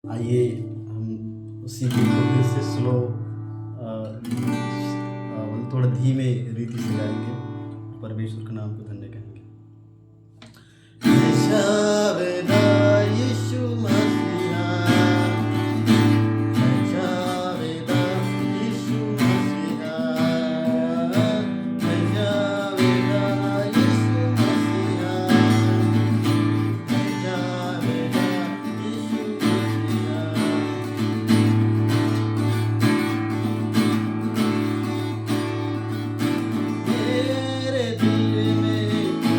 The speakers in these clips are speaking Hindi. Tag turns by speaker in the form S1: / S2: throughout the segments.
S1: आइए हम उसी गीत को फिर से स्लो थोड़ा धीमे रीति से गाएंगे, परमेश्वर के नाम को धन्य कहेंगे। जावेदा यीशु मसीहा, जावेदा यीशु मसीहा, जावेदा यीशु मसीहा, जावेदा यीशु मसीहा। मेरे दिल में तू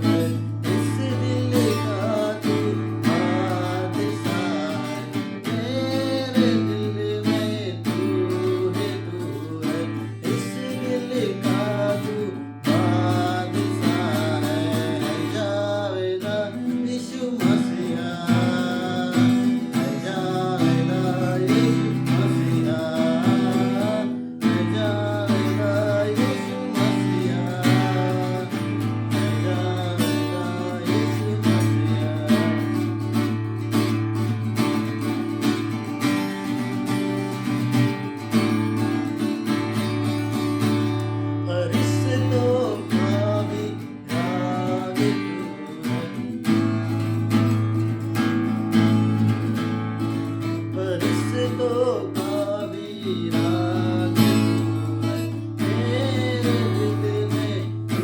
S1: है, इस दिल का तू बादशाह है। मेरे दिल में तू है, इस दिल का तू बादशाह है। जावेदा यीशु मसीहा, जावेदा यीशु मसीहा, जावेदा यीशु मसीहा, जावेदा यीशु मसीहा। फरिश्तों का भी राग तू है, फरिश्तों का भी राग तू है। मेरे दिल में तू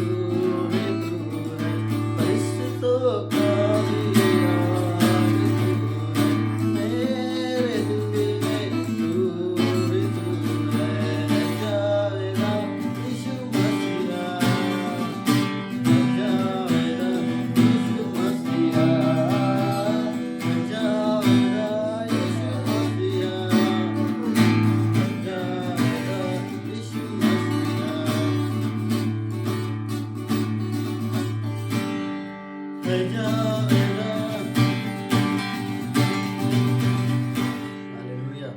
S1: है, फरिश्तों का भी राग तू है। मेरे दिल में तू है, जावेदा यीशु मसीहा, जावेदा यीशु मसीहा, जावेदा यीशु मसीहा, जावेदा यीशु मसीहा। जावेदा। हालेलुया।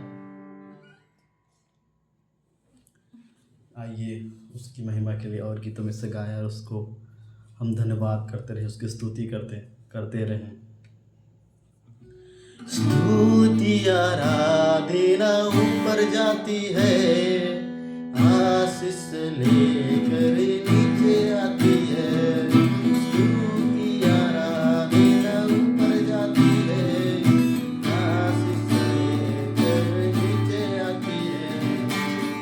S1: आइए उसकी महिमा के लिए और गीतों में से गाया और उसको हम धन्यवाद करते रहे, उसकी स्तुति करते रहें। स्तुति आराधना ऊपर जाती है, आशीष लेकर नीचे आती है। स्तुति आराधना ऊपर जाती है, आशीष लेकर नीचे आती है।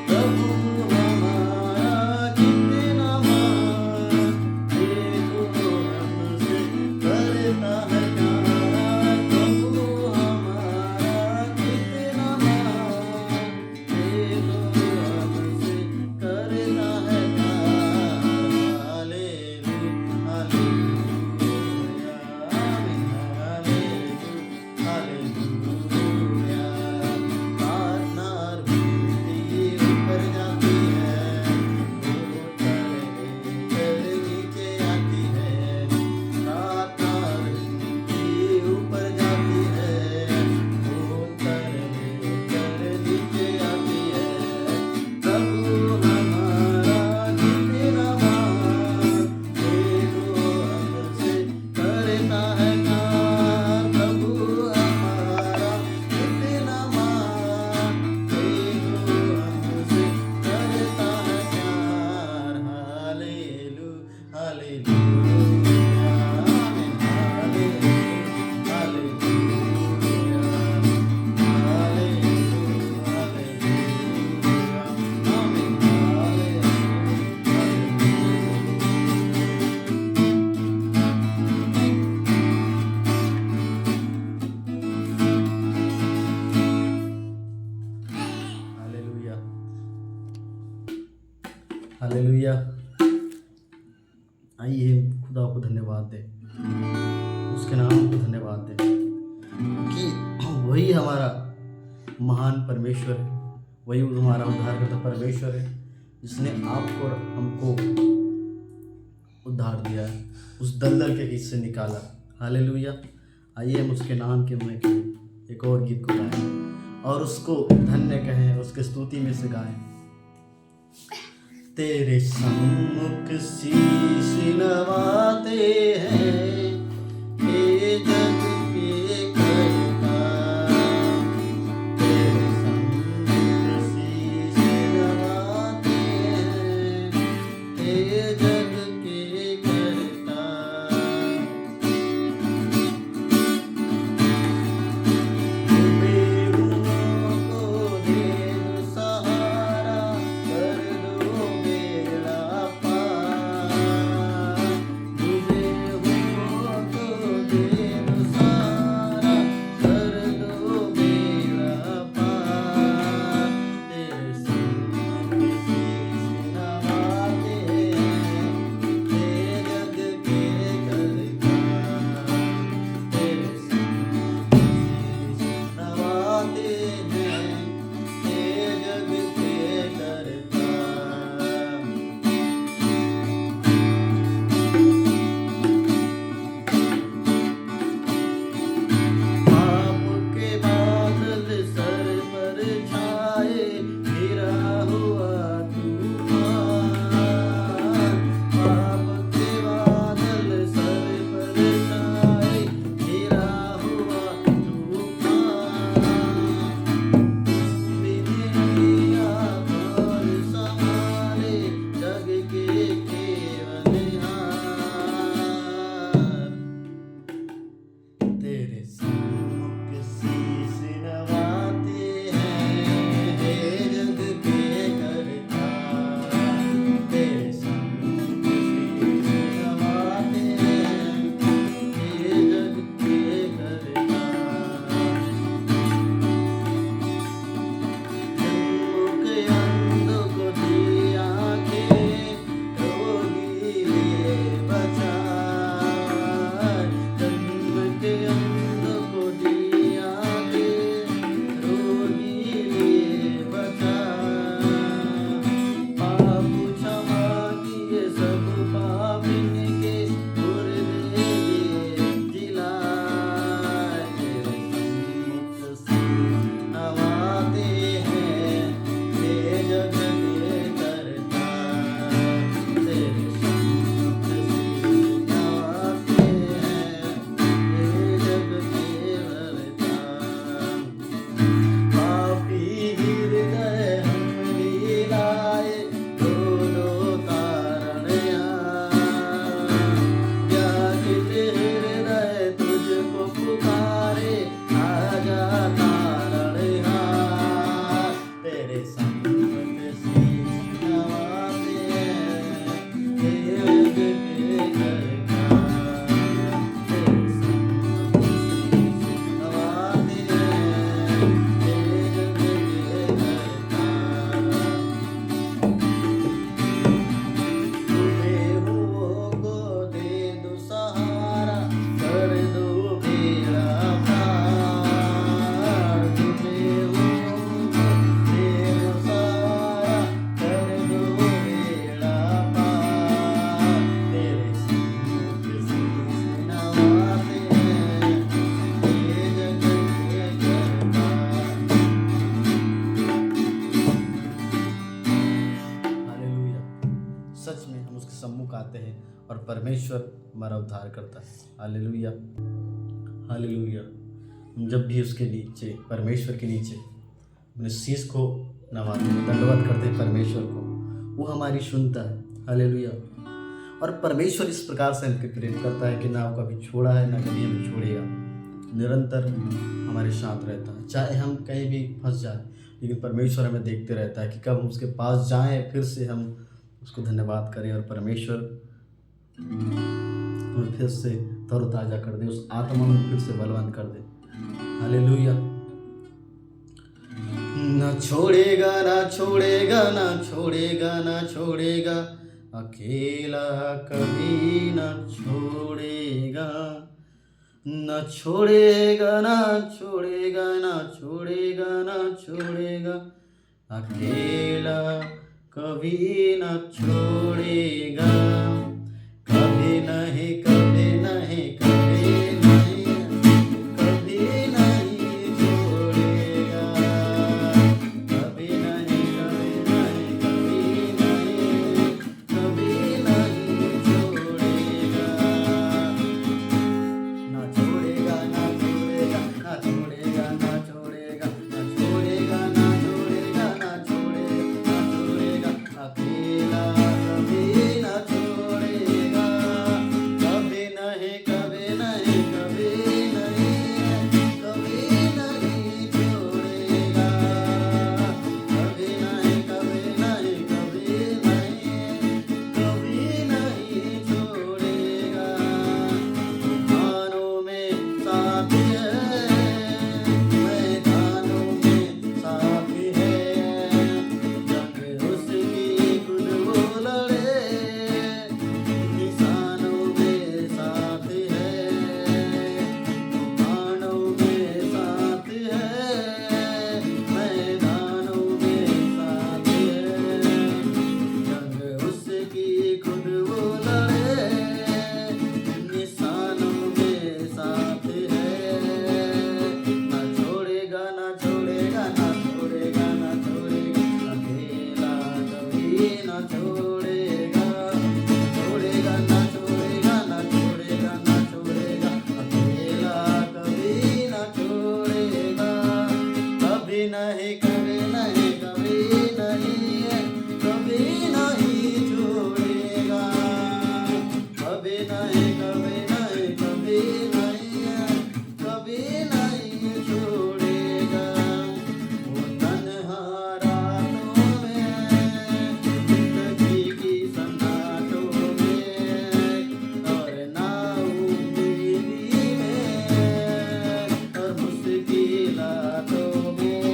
S1: प्रभु हमारा कितना महान, देखो हमसे करता है प्यार। प्रभु हमारा कितना महान, देखो हमसे करता है प्यार। हालेलुया, हालेलुया, आमीन, हालेलुया, हालेलुया। प्रार्थना और विनती ऊपर जाती है, ऊपर लेकर नीचे आती है। प्रार्थना और विनती ऊपर जाती है, ऊपर लेकर नीचे आती है। प्रभु हमारा कितना महान, देखो हमसे करता है प्यार। प्रभु हमारा कितना महान, देखो हमसे करता है प्यार। हालेलुया, हालेलुया, आमीन, हालेलुया, हालेलुया, हालेलुया, आमीन, हालेलुया, हालेलुया। आइए खुदा को धन्यवाद दें, उसके नाम को धन्यवाद दें कि वही हमारा महान परमेश्वर है, वही हमारा उद्धारकर्ता परमेश्वर है, जिसने आपको और हमको उद्धार दिया है, उस दलदल के हिस्से निकाला। हालेलुया। आइए हम उसके नाम के में एक और गीत को गाएं और उसको धन्य कहें, उसके स्तुति में से गाएं। तेरे सम्मुख शीश नवाते हैं, हे जग के परमेश्वर हमारा उद्धार करता है। Hallelujah, hallelujah. हम जब भी उसके नीचे, परमेश्वर के नीचे अपने शीश को नवाते हैं, दंडवत करते हैं परमेश्वर को, वो हमारी सुनता है। हालेलुया। और परमेश्वर इस प्रकार से हमको प्रेम करता है कि ना वो कभी छोड़ा है, ना कभी हमें छोड़ेगा, निरंतर हमारे साथ रहता है। चाहे हम कहीं भी फंस जाए, लेकिन परमेश्वर हमें देखते रहता है कि कब हम उसके पास जाएं, फिर से हम उसको धन्यवाद करें और परमेश्वर हमें फिर से तरोताज़ा कर दे, उस आत्मा में फिर से बलवान कर दे। हालेलुया। ना छोड़ेगा, ना छोड़ेगा, ना छोड़ेगा, ना छोड़ेगा, अकेला कभी ना छोड़ेगा। ना छोड़ेगा, ना छोड़ेगा, ना छोड़ेगा, ना छोड़ेगा, अकेला कभी ना छोड़ेगा। कभी नहीं, कभी नहीं, कभी नहीं, कभी नहीं छोड़ेगा। कभी नहीं, कभी नहीं, कभी नहीं, कभी नहीं छोड़ेगा। ना छोड़ेगा, ना छोड़ेगा, ना छोड़ेगा, ना छोड़ेगा, ना छोड़ेगा, ना छोड़ेगा, ना छोड़ेगा, ना छोड़ेगा, अकेला कभी ना छोड़ेगा। कभी नहीं, कभी नहीं, कभी नहीं, कभी नहीं छोड़ेगा। कभी नहीं, कभी नहीं, कभी नहीं, कभी नहीं छोड़ेगा। तूफानों में साथ है, मैदानों में साथ है, जंग उसकी खुद वो लड़े, निशानों में साथ है। तूफानों में साथ है, मैदानों में साथ है, जंग उसकी खुद वो लड़े, निशानों में साथ है। ना छोड़ेगा, ना छोड़ेगा, ना छोड़ेगा, ना छोड़ेगा, अकेला कभी ना छोड़ेगा। छोड़ेगा, ना छोड़ेगा, ना छोड़ेगा, ना छोड़ेगा, अकेला कभी ना छोड़ेगा। कभी नहीं, कभी नहीं, कभी नहीं, कभी नहीं छोड़ेगा। कभी नहीं, कभी नहीं, कभी नहीं, कभी नहीं छोड़ेगा। वो तन्हा रातों में, जिंदगी की सन्नाटों में, और नाउमीदी में, और मुश्किलातों में,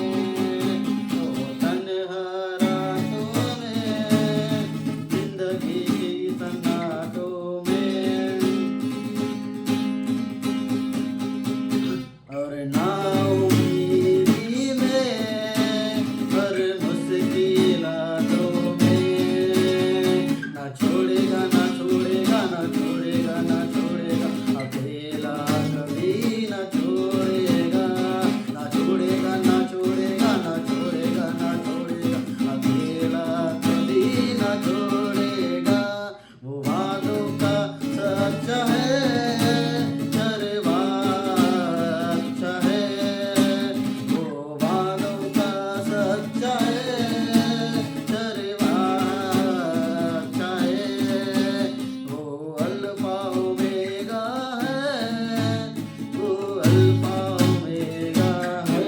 S1: वो तन्हा रातों में, जिंदगी की सन्नाटों में, और नाउमीदी में, और मुश्किलातों में। ना छोड़ेगा, ना छोड़ेगा, ना छोड़ेगा, ना छोड़ेगा, अकेला कभी ना छोड़ेगा। ना छोड़ेगा, ना छोड़ेगा, ना छोड़ेगा, ना छोड़ेगा, अकेला कभी ना छोड़ेगा। वो वादों का सच्चा है, अच्छा है। वो वादों का सच्चा है, अच्छा है। वो अल्फा ओमेगा है, वो अल्फा ओमेगा है।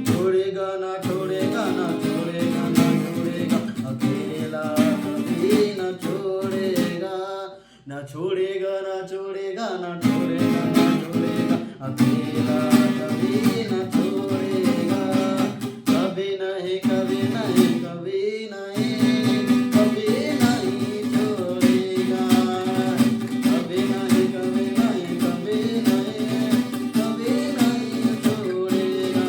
S1: छोड़ेगा, ना छोड़ेगा, ना छोड़ेगा, ना छोड़ेगा, अकेला कभी ना छोड़ेगा। ना छोड़ेगा, ना छोड़ेगा, ना छोड़ेगा, ना छोड़ेगा, अकेला कभी ना छोड़ेगा। कभी नहीं, कभी नहीं, कभी नहीं, कभी नहीं छोड़ेगा। कभी नहीं, कभी नहीं, कभी नहीं, कभी नहीं छोड़ेगा।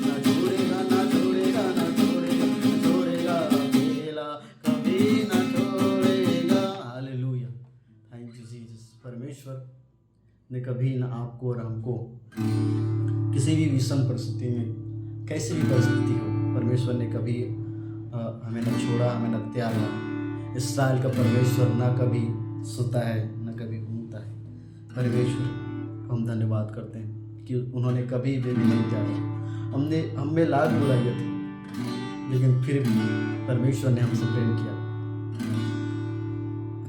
S1: ना छोड़ेगा, ना छोड़ेगा, ना छोड़ेगा, ना छोड़ेगा, अकेला कभी ना छोड़ेगा। हालेलुया। Thank you Jesus. परमेश्वर ने कभी ना आपको और हमको किसी भी विषम परिस्थिति में, कैसी भी परिस्थिति हो, परमेश्वर ने कभी हमें न छोड़ा, हमें न त्यागा। इसराइल का परमेश्वर ना कभी सोता है ना कभी घूमता है। परमेश्वर को हम धन्यवाद करते हैं कि उन्होंने कभी भी नहीं त्यागा। हम में लाख बुराइयाँ थी, लेकिन फिर भी परमेश्वर ने हमसे प्रेम किया,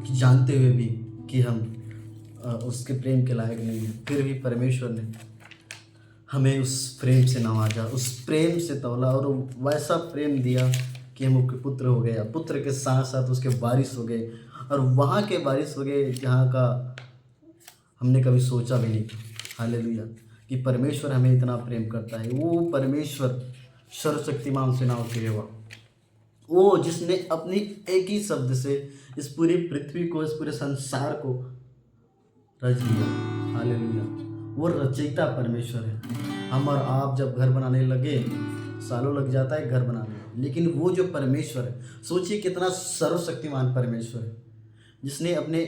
S1: कि जानते हुए भी कि हम उसके प्रेम के लायक नहीं हैं, फिर भी परमेश्वर ने हमें उस प्रेम से नवाजा, उस प्रेम से तौला और वैसा प्रेम दिया कि हम उसके पुत्र हो गए। पुत्र के साथ साथ उसके वारिस हो गए, और वहाँ के वारिस हो गए जहाँ का हमने कभी सोचा भी नहीं था। हालेलुया, कि परमेश्वर हमें इतना प्रेम करता है। वो परमेश्वर सर्वशक्तिमान सेनाओं के यहोवा, वो जिसने अपनी एक ही शब्द से इस पूरी पृथ्वी को, इस पूरे संसार को रच दिया। हालेलुया, वो रचयिता परमेश्वर है। हम और आप जब घर बनाने लगे, सालों लग जाता है घर बनाने में, लेकिन वो जो परमेश्वर है, सोचिए कितना सर्वशक्तिमान परमेश्वर है, जिसने अपने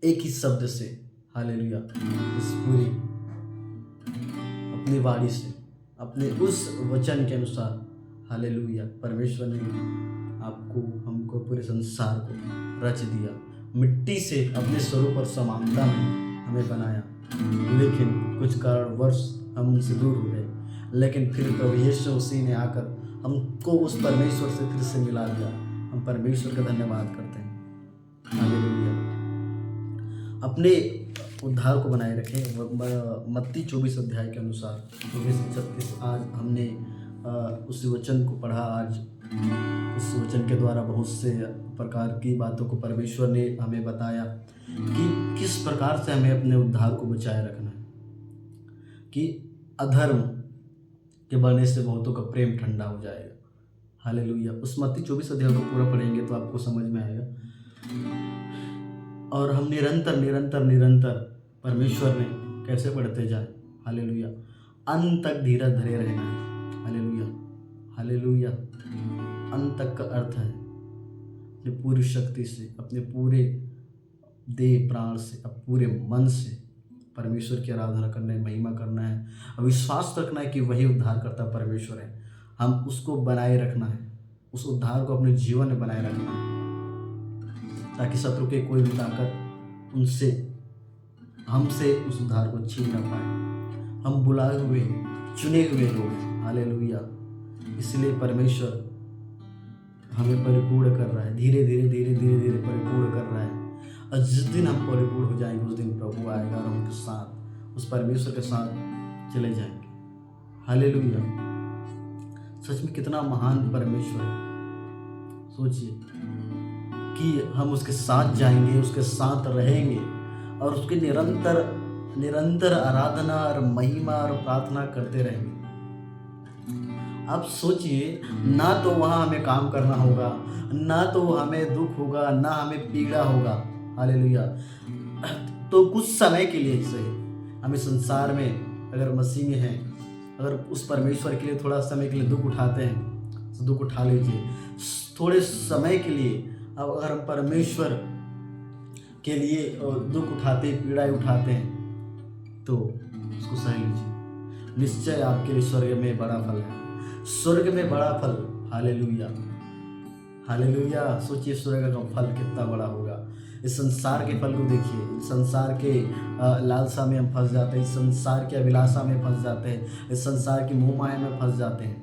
S1: एक ही शब्द से, हालेलुया, इस पूरी अपनी वाणी से, अपने उस वचन के अनुसार, हालेलुया, परमेश्वर ने आपको, हमको, पूरे संसार को रच दिया। मिट्टी से अपने स्वरूप और समानता में हमें बनाया, लेकिन कुछ कारणवश हम उनसे दूर हो गए। लेकिन फिर प्रभु यीशु मसीह ने आकर हमको उस परमेश्वर से फिर से मिला दिया। हम परमेश्वर का धन्यवाद करते हैं। हालेलुया। अपने उद्धार को बनाए रखें। मत्ती 24 अध्याय के अनुसार 24-36 आज हमने उस वचन को पढ़ा। आज उस वचन के द्वारा बहुत से प्रकार की बातों को परमेश्वर ने हमें बताया कि किस प्रकार से हमें अपने उद्धार को बचाए रखना है, कि अधर्म के बढ़ने से बहुतों का प्रेम ठंडा हो जाएगा। हालेलुया। उस मत्ती 24 अध्याय को पूरा पढ़ेंगे तो आपको समझ में आएगा। और हम निरंतर निरंतर निरंतर परमेश्वर में कैसे पढ़ते जाए। हालेलुया। अंत तक धीरज धरे रहना है। Hallelujah, hallelujah. अंत तक का अर्थ है अपनी पूरी शक्ति से, अपने पूरे देह प्राण से, अब पूरे मन से परमेश्वर की आराधना करना है, महिमा करना है, और विश्वास रखना है कि वही उद्धार करता परमेश्वर है। हम उसको बनाए रखना है, उस उद्धार को अपने जीवन में बनाए रखना है, ताकि शत्रु के कोई भी ताकत उनसे, हमसे उस उद्धार को छीन न पाए। हम बुलाए हुए, चुने हुए लोग हैं। हालेलुया। इसलिए परमेश्वर हमें परिपूर्ण कर रहा है, धीरे धीरे धीरे धीरे धीरे परिपूर्ण कर रहा है। और जिस दिन हम परिपूर्ण हो जाएंगे, उस दिन प्रभु आएगा और उनके साथ, उस परमेश्वर के साथ चले जाएंगे। हालेलुया। सच में कितना महान परमेश्वर है। सोचिए कि हम उसके साथ जाएंगे, उसके साथ रहेंगे और उसकी निरंतर निरंतर आराधना और महिमा और प्रार्थना करते रहेंगे। आप सोचिए, ना तो वहाँ हमें काम करना होगा, ना तो हमें दुख होगा, ना हमें पीड़ा होगा। हालेलुया। तो कुछ समय के लिए सही, हम इस संसार में अगर मसीह में हैं, अगर उस परमेश्वर के लिए थोड़ा समय के लिए दुख उठाते हैं तो दुख उठा लीजिए। थोड़े समय के लिए अब अगर हम परमेश्वर के लिए दुख उठाते हैं, पीड़ाएं उठाते हैं, तो उसको सह लीजिए। निश्चय आपके लिए स्वर्ग में बड़ा फल है, स्वर्ग में बड़ा फल। Hallelujah, hallelujah. सोचिए स्वर्ग का फल कितना बड़ा होगा। इस संसार के फल को देखिए, इस संसार के लालसा में हम फंस जाते हैं, इस संसार के अभिलाषा में फंस जाते हैं, इस संसार की मोह माया में फंस जाते हैं,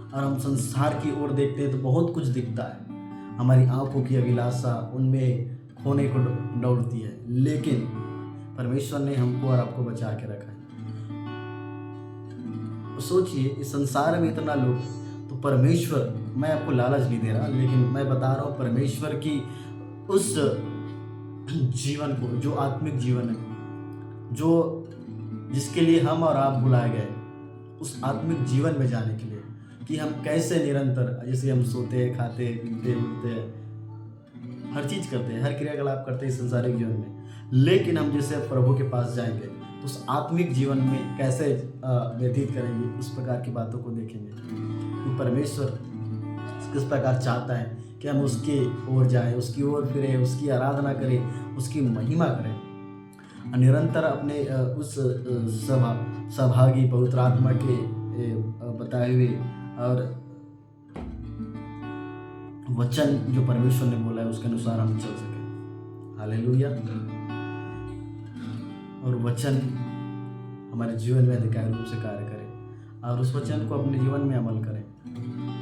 S1: और हम संसार की ओर देखते हैं तो बहुत कुछ दिखता है। हमारी आंखों की अभिलाषा उनमें खोने को दौड़ती है, लेकिन परमेश्वर ने हमको और आपको बचा के रखा है। सोचिए, इस संसार में इतना लोग, तो परमेश्वर, मैं आपको लालच नहीं दे रहा, लेकिन मैं बता रहा हूँ परमेश्वर की उस जीवन को, जो आत्मिक जीवन है, जो जिसके लिए हम और आप बुलाए गए, उस आत्मिक जीवन में जाने के लिए, कि हम कैसे निरंतर, जैसे हम सोते हैं, खाते हैं, पीते हैं, उठते हैं, हर चीज़ करते हैं, हर क्रियाकलाप करते हैं इस संसारिक जीवन में, लेकिन हम जैसे प्रभु के पास जाएंगे तो उस आत्मिक जीवन में कैसे व्यतीत करेंगे, उस प्रकार की बातों को देखेंगे कि परमेश्वर किस प्रकार चाहता है कि हम उसके ओर जाएं, उसकी ओर फिरें, उसकी आराधना करें, उसकी महिमा करें, निरंतर अपने उस सहभागी पवित्र आत्मा के बताए हुए और वचन जो परमेश्वर ने बोला है उसके अनुसार हम चल सकें। हालेलुया। और वचन हमारे जीवन में अधिकारी रूप से कार्य करे और उस वचन को अपने जीवन में अमल करें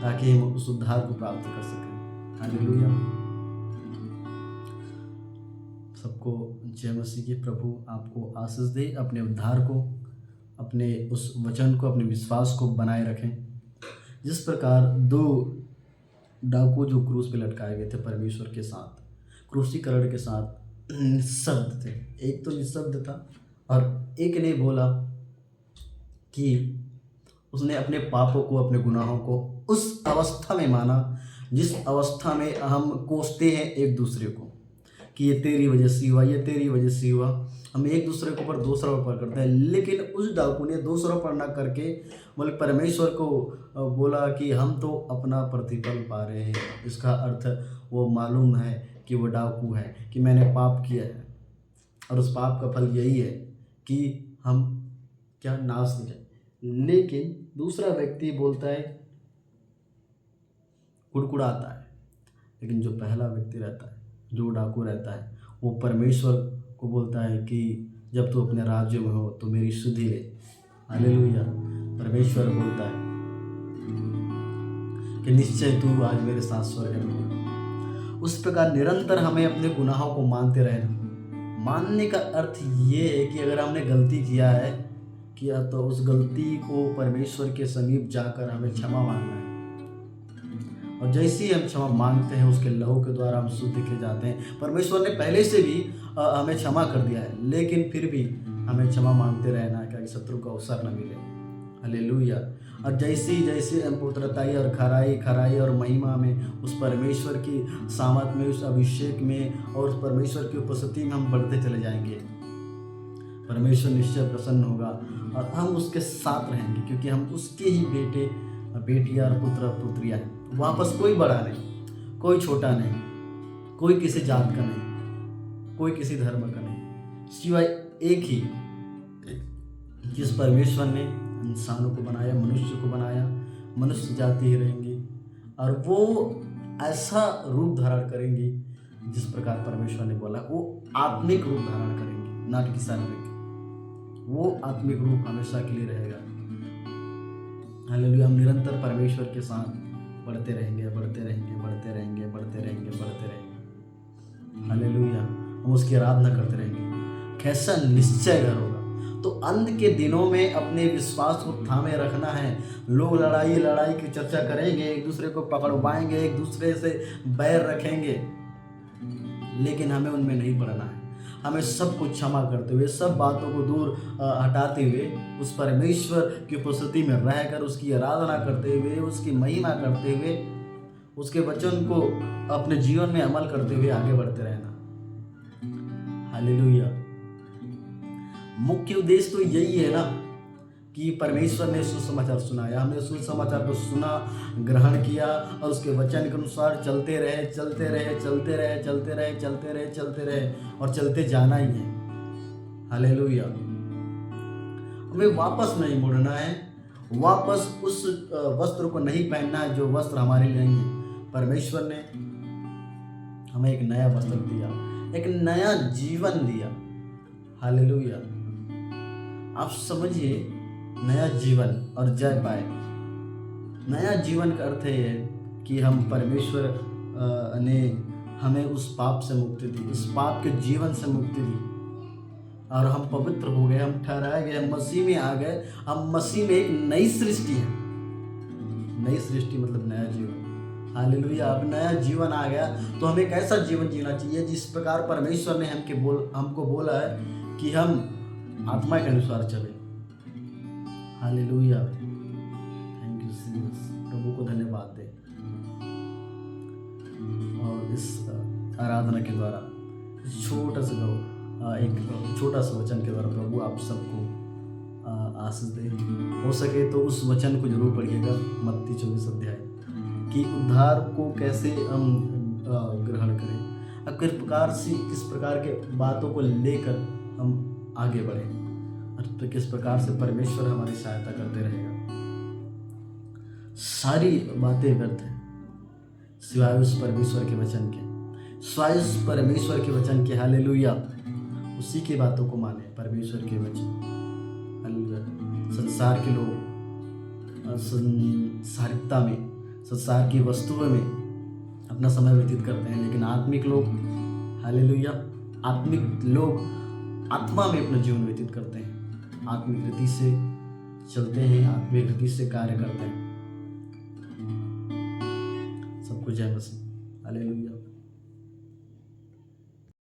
S1: ताकि हम उस उद्धार को प्राप्त कर सकें। हालेलुया। सबको जय मसीह की। प्रभु आपको आशीष दे। अपने उद्धार को, अपने उस वचन को, अपने विश्वास को बनाए रखें। जिस प्रकार 2 डाकू जो क्रूस पे लटकाए गए थे परमेश्वर के साथ, क्रूसीकरण के साथ निःशब्द थे। एक तो निःशब्द था और एक ने बोला कि उसने अपने पापों को, अपने गुनाहों को उस अवस्था में माना जिस अवस्था में हम कोसते हैं एक दूसरे को कि ये तेरी वजह से हुआ, ये तेरी वजह से हुआ। हम एक दूसरे के ऊपर दोषारोपण करते हैं, लेकिन उस डाकू ने दोषारोपण न करके बल्कि परमेश्वर को बोला कि हम तो अपना प्रतिफल पा रहे हैं। इसका अर्थ वो मालूम है कि वो डाकू है, कि मैंने पाप किया है और उस पाप का फल यही है कि हम क्या नाश हो जाए। लेकिन दूसरा व्यक्ति बोलता है, कुड़कुड़ाता है। लेकिन जो पहला व्यक्ति रहता है, जो डाकू रहता है, वो परमेश्वर को बोलता है कि जब तू अपने राज्य में हो तो मेरी सुधि ले। हालेलुया। परमेश्वर बोलता है कि निश्चय तू आज मेरे साथ स्वर्ग में होगा। उस प्रकार निरंतर हमें अपने गुनाहों को मानते रहना। मानने का अर्थ ये है कि अगर हमने गलती किया तो उस गलती को परमेश्वर के समीप जाकर हमें क्षमा मांगना है। और जैसे ही हम क्षमा मांगते हैं उसके लहू के द्वारा हम शुद्ध किए जाते हैं। परमेश्वर ने पहले से भी हमें क्षमा कर दिया है, लेकिन फिर भी हमें क्षमा मांगते रहना है ताकि शत्रु को अवसर न मिले। हालेलुया। और जैसे हम पवित्रताई और खराई और महिमा में उस परमेश्वर की सामर्थ में, उस अभिषेक में और उस परमेश्वर की उपस्थिति में हम बढ़ते चले जाएंगे, परमेश्वर निश्चय प्रसन्न होगा और हम उसके साथ रहेंगे, क्योंकि हम उसके ही बेटे बेटियां और पुत्र पुत्रियां हैं। वापस कोई बड़ा नहीं, कोई छोटा नहीं, कोई किसी जात का नहीं, कोई किसी धर्म का नहीं, सिवाय एक ही जिस परमेश्वर ने इंसानों को बनाया, मनुष्य को बनाया। मनुष्य जाति ही रहेंगी और वो ऐसा रूप धारण करेंगी जिस प्रकार परमेश्वर ने बोला। वो आत्मिक रूप धारण करेंगे, ना कि शारीरिक। वो आत्मिक रूप हमेशा के लिए रहेगा। हालेलुया। हम निरंतर परमेश्वर के साथ बढ़ते रहेंगे। हालेलुया। हम उसकी आराधना करते रहेंगे। कैसा निश्चय घर होगा। तो अंत के दिनों में अपने विश्वास को थामे रखना है। लोग लड़ाई की चर्चा करेंगे, एक दूसरे को पकड़वाएंगे, एक दूसरे से बैर रखेंगे, लेकिन हमें उनमें नहीं पड़ना है। हमें सब कुछ क्षमा करते हुए, सब बातों को दूर हटाते हुए, उस परमेश्वर की उपस्थिति में रहकर उसकी आराधना करते हुए, उसकी महिमा करते हुए, उसके वचन को अपने जीवन में अमल करते हुए आगे बढ़ते रहना। हालेलुया। मुख्य उद्देश्य तो यही है ना कि परमेश्वर ने सुसमाचार सुनाया, हमने सुसमाचार को सुना, ग्रहण किया और उसके वचन के अनुसार चलते रहे और चलते जाना ही है। हालेलुया। हमें वापस नहीं मुड़ना है, वापस उस वस्त्र को नहीं पहनना है जो वस्त्र हमारे लिए नहीं है। परमेश्वर ने हमें एक नया वस्त्र दिया, एक नया जीवन दिया। हालेलुया। आप समझिए, नया जीवन और जय पाए। नया जीवन का अर्थ है कि हम परमेश्वर ने हमें उस पाप से मुक्ति दी, इस पाप के जीवन से मुक्ति दी और हम पवित्र हो गए, हम ठहराए गए, हम मसीह में आ गए। हम मसीह में एक नई सृष्टि है। नई सृष्टि मतलब नया जीवन। हालेलुया। अब नया जीवन आ गया तो हमें कैसा जीवन जीना चाहिए, जिस प्रकार परमेश्वर ने हमको बोला है कि हम आत्मा के अनुसार चले। हालेलुया। Thank you Jesus. प्रभु को धन्यवाद दे। और इस आराधना के द्वारा एक छोटा सा वचन के द्वारा प्रभु आप सबको आशीष दे। हो सके तो उस वचन को जरूर पढ़िएगा, मत्ती 24 अध्याय, कि उद्धार को कैसे हम ग्रहण करें, अब किस प्रकार के बातों को लेकर हम आगे बढ़ें, तो किस प्रकार से परमेश्वर हमारी सहायता करते रहेगा। सारी बातें व्यर्थ हैं, सिवाय उस परमेश्वर के वचन के, सिवाय उस परमेश्वर के वचन के। हालेलुया। उसी की बातों को माने, परमेश्वर के वचन। हालेलुया। संसार के लोग संसारिकता में, संसार की वस्तुओं में अपना समय व्यतीत करते हैं, लेकिन आत्मिक लोग, हालेलुया, आत्मिक लोग आत्मा में अपना जीवन व्यतीत करते हैं, आत्मिक रीति से चलते हैं, आत्मिक रीति से कार्य करते हैं। सबको जय मसीह। हालेलुया।